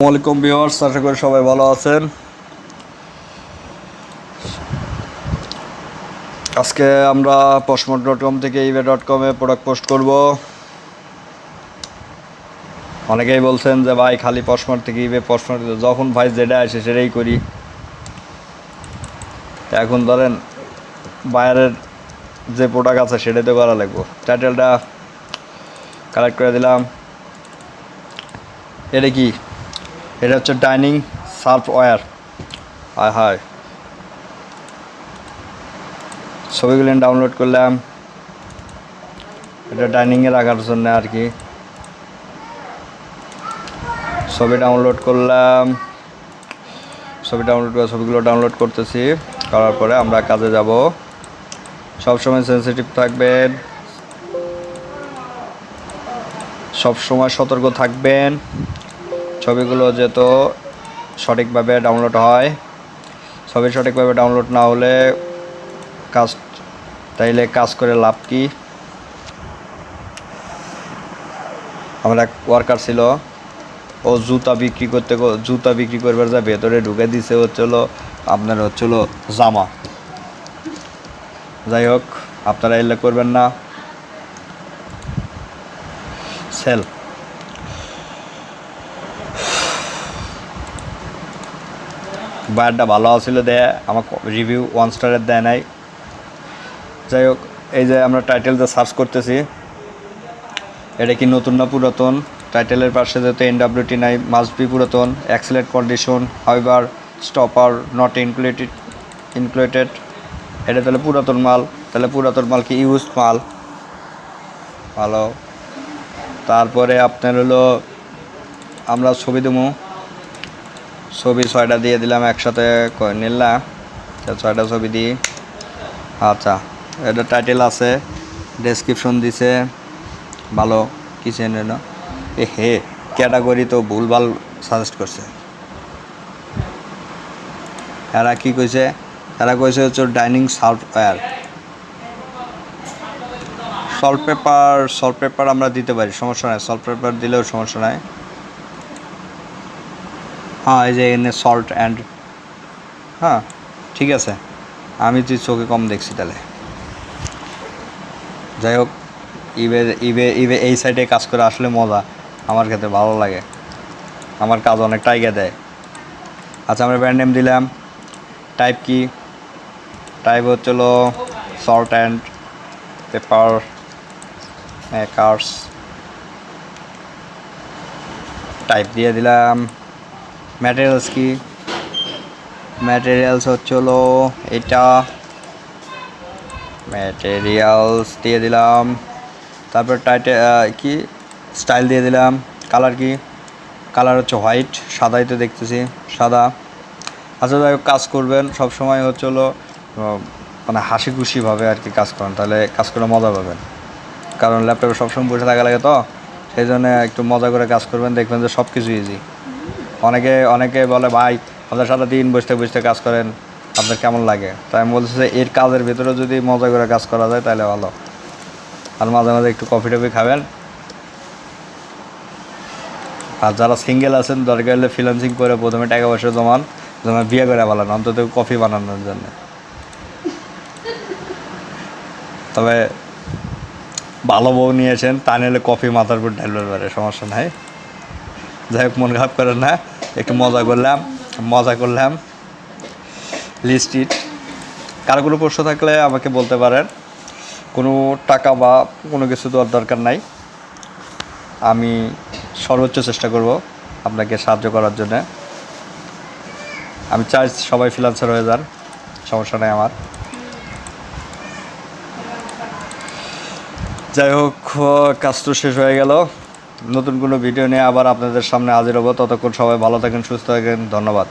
আসসালামাইকুম ভিউয়ার্স, আশা করি সবাই ভালো আছেন। আজকে আমরা poshmark.com থেকে ebay.com এ প্রোডাক্ট পোস্ট করব। অনেকেই বলছেন যে ভাই খালি poshmark থেকে poshmark যখন ভাই যেটা আসে সেটাই করি। এখন ধরেন বায়ারের যে প্রোডাক্ট আছে সেটাতে করা লাগবে। টাইটেলটা কালেক্ট করে দিলাম। এটা কি? এটা হচ্ছে ডাইনিং সার্ভওয়্যার। হায় ছবিগুলো ডাউনলোড করলাম, এটা ডাইনিংয়ে রাখার জন্য আর কি। ছবি ডাউনলোড করলাম, ছবিগুলো ডাউনলোড করতেছি। করার পরে আমরা কাজে যাব। সবসময় সেন্সিটিভ থাকবেন, সবসময় সতর্ক থাকবেন। ছবিগুলো যেহেতু সঠিকভাবে ডাউনলোড হয়, ছবি সঠিকভাবে ডাউনলোড না হলে কাজ করে লাভ কি? আমার এক ওয়ার্কার ছিল, ও জুতা বিক্রি করবার যা ভেতরে ঢুকে দিছে আপনার জামা। যাই হোক, আপনারা এলে করবেন না। সেল বায়ারটা ভালো আছিল, দেয় আমাকে রিভিউ 1 স্টারের দেয় নাই। যাই হোক, এই যে আমরা টাইটেল যে সার্চ করতেছি, এটা কি নতুন না পুরাতন? টাইটেলের পাশে যেহেতু NWT নাই, মাস্ট বি পুরাতন। Excellent condition, however stopper not included. এটা তাহলে পুরাতন মাল। তাহলে পুরাতন মাল কি ইউজড মাল? ভালো। তারপরে আপনার আমরা ছবি দেবো। ছবি 6টা দিয়ে দিলাম, একসাথে নিলাম 6টা ছবি দিই। আচ্ছা, এটা টাইটেল আছে, ডেসক্রিপশন দিছে ভালো। কিচেন না হে ক্যাটাগরি তো ভুলভাল সাজেস্ট করছে। এরা কি কইছে? এরা কইছে হচ্ছে ডাইনিং সফটওয়্যার। সল্ট পেপার আমরা দিতে পারি, সমস্যা নাই। সল্ট পেপার দিলেও সমস্যা নাই। হ্যাঁ, এই যে এখানে সল্ট অ্যান্ড, হ্যাঁ ঠিক আছে। আমি তুই চোখে কম দেখছি তাহলে। যাই হোক, ইবে এই সাইডে কাজ করে আসলে মজা, আমার ক্ষেত্রে ভালো লাগে। আমার কাজ অনেকটা এগিয়ে দেয়। আচ্ছা, আমরা ব্র্যান্ড নেম দিলাম। টাইপ কি? টাইপ হচ্ছিল salt and paper makers. Type দিয়ে দিলাম। ম্যাটেরিয়ালস কি? ম্যাটেরিয়ালস হচ্ছিল এটা। ম্যাটেরিয়ালস দিয়ে দিলাম। তারপর কি স্টাইল দিয়ে দিলাম। কালার কি? কালার হচ্ছে হোয়াইট, সাদাই তো দেখতেছি, সাদা। আচ্ছা, যাই হোক, কাজ করবেন সবসময় মানে হাসি খুশিভাবে আর কি কাজ করেন, তাহলে কাজ করে মজা পাবেন। কারণ ল্যাপটপে সবসময় বসে থাকা লাগে, তো সেই জন্য একটু মজা করে কাজ করবেন, দেখবেন যে সব কিছু ইজি। অনেকে বলে ভাই আপনার সারাদিন বসতে কাজ করেন, আপনার কেমন লাগে? তাই আমি বলছি যে এর কাজের ভেতরে যদি মজা করে কাজ করা যায় তাহলে ভালো। আর মাঝে মাঝে একটু কফি টফি খাবেন। আর যারা সিঙ্গেল আছেন, দরকার হলে ফ্রিল্যান্সিং করে প্রথমে টাকা পয়সা জমান, বিয়ে করে বানান, অন্তত কফি বানানোর জন্য। তবে ভালো বউ নিয়েছেন, তা নিলে কফি মাথার উপর ঢালবার পারে, সমস্যা নাই। যাই হোক, মন খারাপ করেন না, একটু মজা করলাম। লিস্ট ইট। কারো কোনো প্রশ্ন থাকলে আমাকে বলতে পারেন। কোনো টাকা বা কোনো কিছু দেওয়ার দরকার নাই। আমি সর্বোচ্চ চেষ্টা করব আপনাকে সাহায্য করার জন্য। আমি চাই সবাই ফ্রিল্যান্সার হয়ে যান, সমস্যা নেই আমার। যাই হোক, কাজ তো শেষ হয়ে গেল। নতুন কোনো ভিডিও নিয়ে আবার আপনাদের সামনে হাজির হব। ততক্ষণ সবাই ভালো থাকেন, সুস্থ থাকেন। ধন্যবাদ।